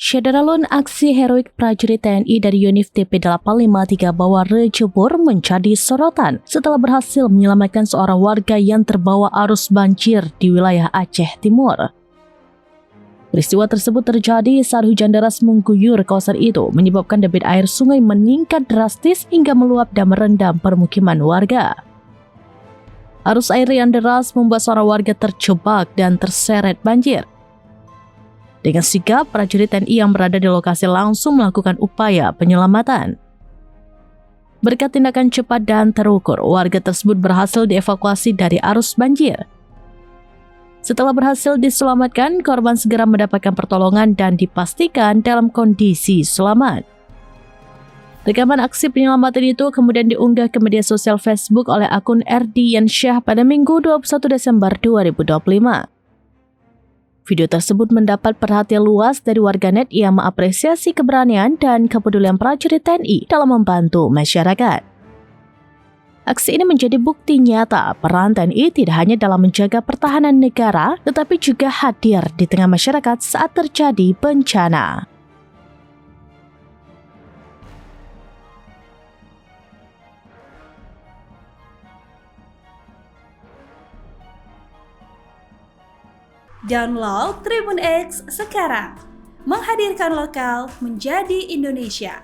Syederalun aksi heroik prajurit TNI dari Yonif TP853 Baware Jebor menjadi sorotan setelah berhasil menyelamatkan seorang warga yang terbawa arus banjir di wilayah Aceh Timur. Peristiwa tersebut terjadi saat hujan deras mengguyur kawasan itu, menyebabkan debit air sungai meningkat drastis hingga meluap dan merendam permukiman warga. Arus air yang deras membuat seorang warga terjebak dan terseret banjir. Dengan sigap, prajurit TNI yang berada di lokasi langsung melakukan upaya penyelamatan. Berkat tindakan cepat dan terukur, warga tersebut berhasil dievakuasi dari arus banjir. Setelah berhasil diselamatkan, korban segera mendapatkan pertolongan dan dipastikan dalam kondisi selamat. Rekaman aksi penyelamatan itu kemudian diunggah ke media sosial Facebook oleh akun Erdiansyah pada Minggu 21 Desember 2025. Video tersebut mendapat perhatian luas dari warganet yang mengapresiasi keberanian dan kepedulian prajurit TNI dalam membantu masyarakat. Aksi ini menjadi bukti nyata peran TNI tidak hanya dalam menjaga pertahanan negara, tetapi juga hadir di tengah masyarakat saat terjadi bencana. Download Tribun X sekarang, menghadirkan lokal menjadi Indonesia.